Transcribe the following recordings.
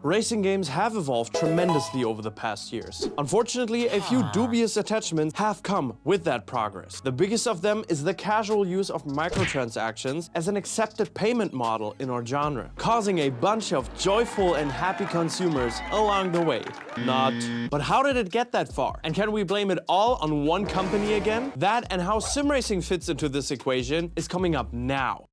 Racing games have evolved tremendously over the past years. Unfortunately, a few dubious attachments have come with that progress. The biggest of them is the casual use of microtransactions as an accepted payment model in our genre, causing a bunch of joyful and happy consumers along the way. Not. But how did it get that far? And can we blame it all on one company again? That and how sim racing fits into this equation is coming up now.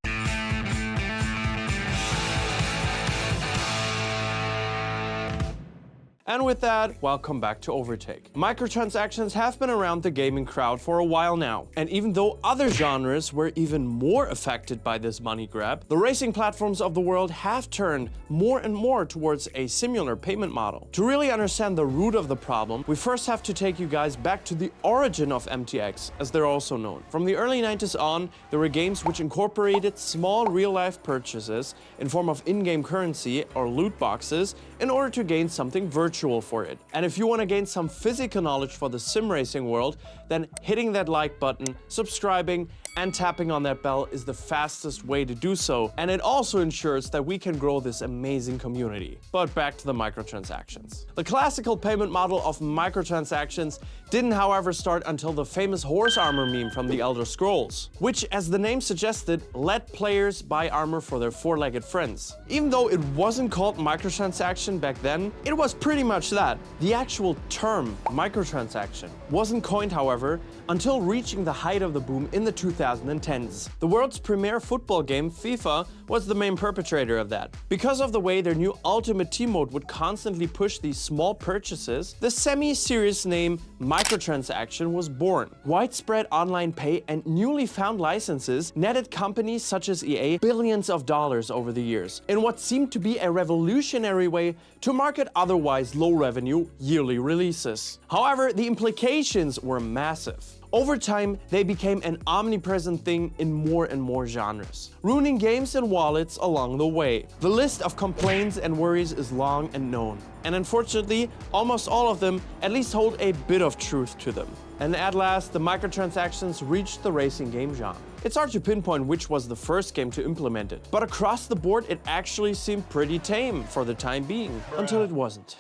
And with that, welcome back to Overtake. Microtransactions have been around the gaming crowd for a while now, and even though other genres were even more affected by this money grab, the racing platforms of the world have turned more and more towards a similar payment model. To really understand the root of the problem, we first have to take you guys back to the origin of MTX, as they're also known. From the early 90s on, there were games which incorporated small real-life purchases in form of in-game currency or loot boxes in order to gain something virtual for it. And if you want to gain some physical knowledge for the sim racing world, then hitting that like button, subscribing, and tapping on that bell is the fastest way to do so, and it also ensures that we can grow this amazing community. But back to the microtransactions. The classical payment model of microtransactions didn't, however, start until the famous horse armor meme from the Elder Scrolls, which, as the name suggested, let players buy armor for their four-legged friends. Even though it wasn't called microtransaction back then, it was pretty much that. The actual term microtransaction wasn't coined, however, until reaching the height of the boom in the 2010s. The world's premier football game, FIFA, was the main perpetrator of that. Because of the way their new Ultimate Team mode would constantly push these small purchases, the semi-serious name microtransaction was born. Widespread online pay and newly found licenses netted companies such as EA billions of dollars over the years, in what seemed to be a revolutionary way to market otherwise low-revenue yearly releases. However, the implications were massive. Over time, they became an omnipresent thing in more and more genres, ruining games and wallets along the way. The list of complaints and worries is long and known, and unfortunately, almost all of them at least hold a bit of truth to them. And at last, the microtransactions reached the racing game genre. It's hard to pinpoint which was the first game to implement it, but across the board, it actually seemed pretty tame for the time being, until it wasn't.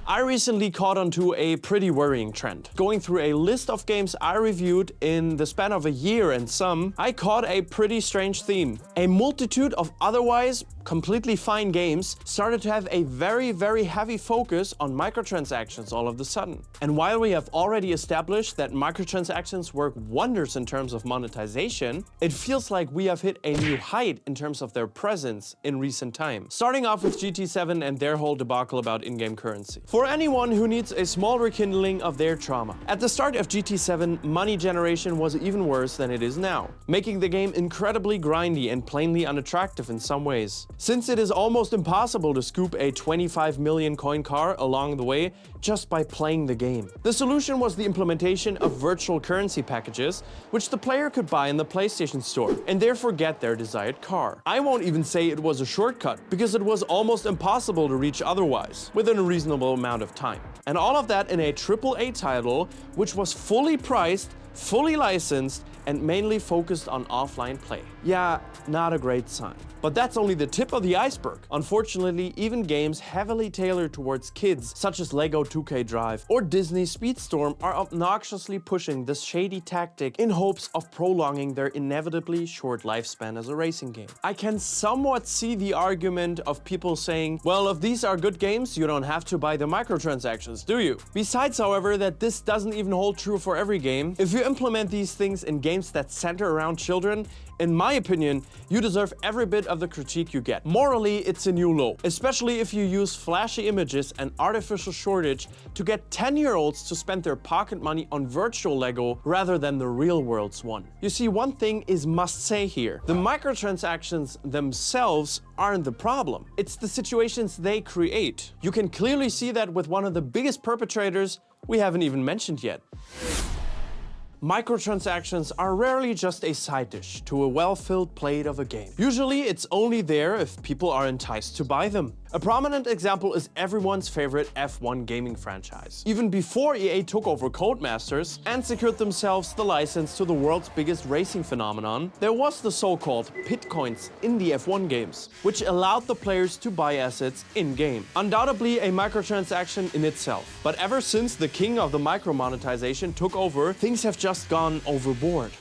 I recently caught onto a pretty worrying trend. Going through a list of games I reviewed in the span of a year and some, I caught a pretty strange theme. A multitude of otherwise completely fine games started to have a very heavy focus on microtransactions all of a sudden. And while we have already established that microtransactions work wonders in terms of monetization, it feels like we have hit a new height in terms of their presence in recent time. Starting off with GT7 and their whole debacle about in-game currency. For anyone who needs a small rekindling of their trauma. At the start of GT7, money generation was even worse than it is now, making the game incredibly grindy and plainly unattractive in some ways. Since it is almost impossible to scoop a 25 million coin car along the way just by playing the game. The solution was the implementation of virtual currency packages, which the player could buy in the PlayStation Store, and therefore get their desired car. I won't even say it was a shortcut, because it was almost impossible to reach otherwise, within a reasonable amount of time. And all of that in a AAA title, which was fully priced, fully licensed, and mainly focused on offline play. Yeah, not a great sign. But that's only the tip of the iceberg. Unfortunately, even games heavily tailored towards kids, such as LEGO 2K Drive or Disney Speedstorm, are obnoxiously pushing this shady tactic in hopes of prolonging their inevitably short lifespan as a racing game. I can somewhat see the argument of people saying, well, if these are good games, you don't have to buy the microtransactions, do you? Besides, however, that this doesn't even hold true for every game. If you implement these things in games that center around children, in my opinion, you deserve every bit of the critique you get. Morally, it's a new low, especially if you use flashy images and artificial shortage to get 10-year-olds to spend their pocket money on virtual Lego rather than the real world's one. You see, one thing is must say here. The microtransactions themselves aren't the problem. It's the situations they create. You can clearly see that with one of the biggest perpetrators we haven't even mentioned yet. Microtransactions are rarely just a side dish to a well-filled plate of a game. Usually it's only there if people are enticed to buy them. A prominent example is everyone's favorite F1 gaming franchise. Even before EA took over Codemasters and secured themselves the license to the world's biggest racing phenomenon, there was the so-called pitcoins in the F1 games, which allowed the players to buy assets in-game. Undoubtedly a microtransaction in itself. But ever since the king of the micro-monetization took over, things have just gone overboard.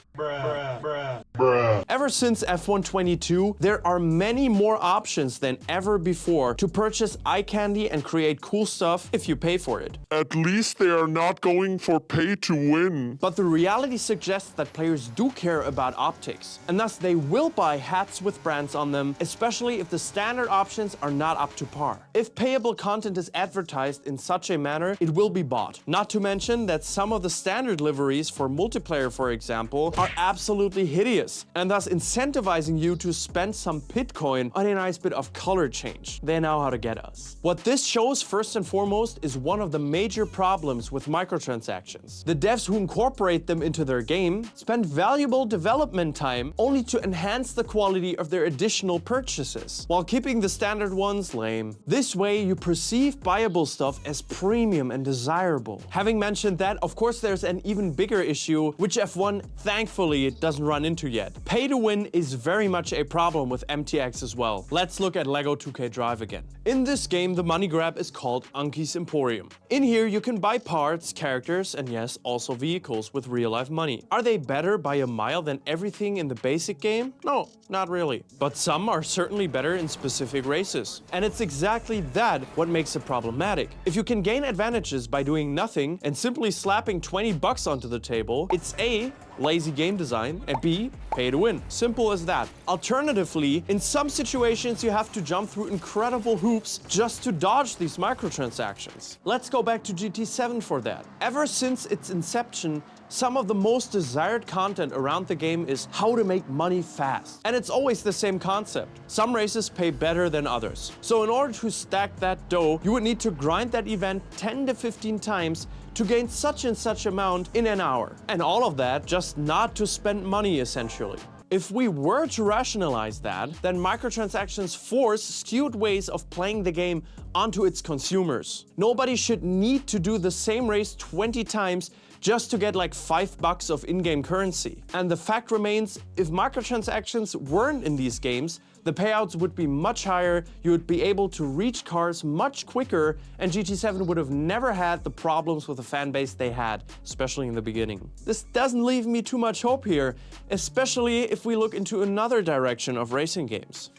Ever since F1 22, there are many more options than ever before to purchase eye candy and create cool stuff if you pay for it. At least they are not going for pay to win. But the reality suggests that players do care about optics, and thus they will buy hats with brands on them, especially if the standard options are not up to par. If payable content is advertised in such a manner, it will be bought. Not to mention that some of the standard liveries for multiplayer, for example, are absolutely hideous, and thus incentivizing you to spend some Bitcoin on a nice bit of color change. They know how to get us. What this shows first and foremost is one of the major problems with microtransactions. The devs who incorporate them into their game spend valuable development time only to enhance the quality of their additional purchases, while keeping the standard ones lame. This way you perceive buyable stuff as premium and desirable. Having mentioned that, of course there's an even bigger issue, which F1 thankfully it doesn't run into yet. Pay to win is very much a problem with MTX as well. Let's look at LEGO 2K Drive again. In this game, the money grab is called Unky's Emporium. In here, you can buy parts, characters, and yes, also vehicles with real-life money. Are they better by a mile than everything in the basic game? No, not really. But some are certainly better in specific races. And it's exactly that what makes it problematic. If you can gain advantages by doing nothing and simply slapping 20 bucks onto the table, it's A, lazy game design, and B, pay to win. Simple as that. Alternatively, in some situations you have to jump through incredible hoops just to dodge these microtransactions. Let's go back to GT7 for that. Ever since its inception, some of the most desired content around the game is how to make money fast. And it's always the same concept. Some races pay better than others. So in order to stack that dough, you would need to grind that event 10 to 15 times to gain such and such amount in an hour. And all of that just not to spend money essentially. If we were to rationalize that, then microtransactions force skewed ways of playing the game onto its consumers. Nobody should need to do the same race 20 times just to get like $5 of in-game currency. And the fact remains, if microtransactions weren't in these games, the payouts would be much higher, you would be able to reach cars much quicker, and GT7 would have never had the problems with the fan base they had, especially in the beginning. This doesn't leave me too much hope here, especially if we look into another direction of racing games.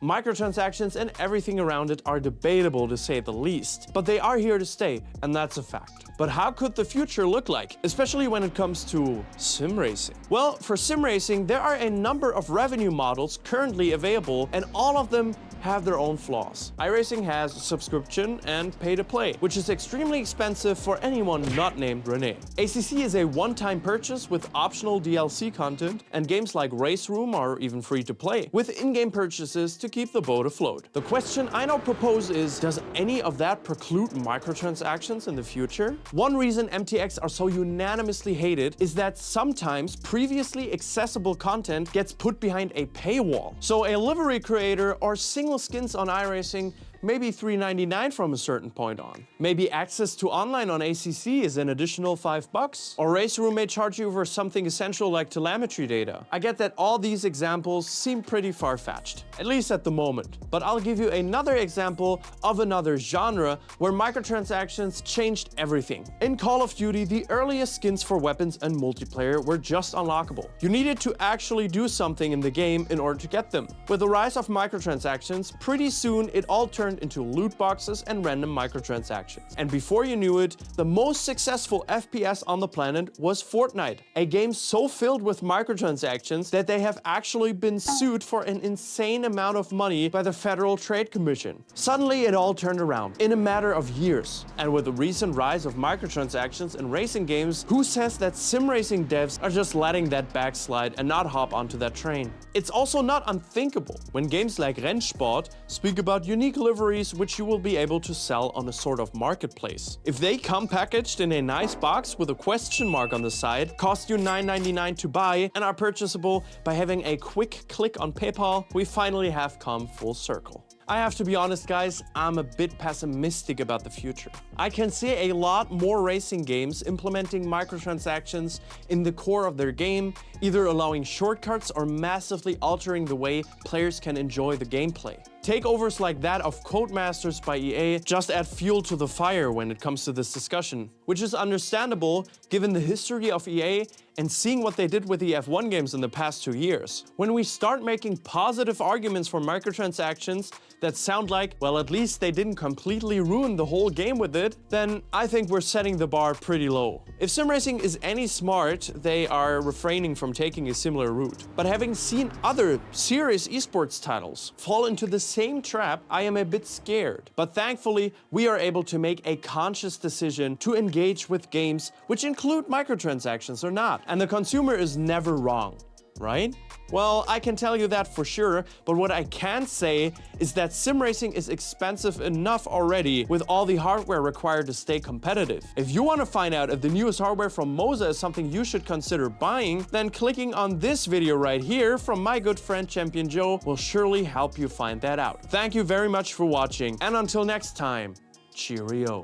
Microtransactions and everything around it are debatable to say the least, but they are here to stay, and that's a fact. But how could the future look like, especially when it comes to sim racing? Well, for sim racing, there are a number of revenue models currently available, and all of them have their own flaws. iRacing has subscription and pay to play, which is extremely expensive for anyone not named Renee. ACC is a one-time purchase with optional DLC content, and games like Race Room are even free to play, with in-game purchases to keep the boat afloat. The question I now propose is, does any of that preclude microtransactions in the future? One reason MTX are so unanimously hated is that sometimes previously accessible content gets put behind a paywall. So a livery creator or single skins on iRacing maybe $3.99 from a certain point on. Maybe access to online on ACC is an additional $5, or Race Room may charge you for something essential like telemetry data. I get that all these examples seem pretty far-fetched, at least at the moment. But I'll give you another example of another genre where microtransactions changed everything. In Call of Duty, the earliest skins for weapons and multiplayer were just unlockable. You needed to actually do something in the game in order to get them. With the rise of microtransactions, pretty soon it all turned into loot boxes and random microtransactions. And before you knew it, the most successful FPS on the planet was Fortnite, a game so filled with microtransactions that they have actually been sued for an insane amount of money by the Federal Trade Commission. Suddenly it all turned around in a matter of years. And with the recent rise of microtransactions in racing games, who says that sim racing devs are just letting that backslide and not hop onto that train? It's also not unthinkable when games like Rennsport speak about unique liveries which you will be able to sell on a sort of marketplace. If they come packaged in a nice box with a question mark on the side, cost you $9.99 to buy, and are purchasable by having a quick click on PayPal, we finally have come full circle. I have to be honest, guys, I'm a bit pessimistic about the future. I can see a lot more racing games implementing microtransactions in the core of their game, either allowing shortcuts or massively altering the way players can enjoy the gameplay. Takeovers like that of Codemasters by EA just add fuel to the fire when it comes to this discussion, which is understandable given the history of EA and seeing what they did with the F1 games in the past 2 years. When we start making positive arguments for microtransactions that sound like, well, at least they didn't completely ruin the whole game with it, then I think we're setting the bar pretty low. If simracing is any smart, they are refraining from taking a similar route. But having seen other serious esports titles fall into the same trap, I am a bit scared. But thankfully, we are able to make a conscious decision to engage with games which include microtransactions or not. And the consumer is never wrong, right? Well, I can tell you that for sure, but what I can say is that sim racing is expensive enough already with all the hardware required to stay competitive. If you want to find out if the newest hardware from Moza is something you should consider buying, then clicking on this video right here from my good friend Champion Joe will surely help you find that out. Thank you very much for watching, and until next time, cheerio.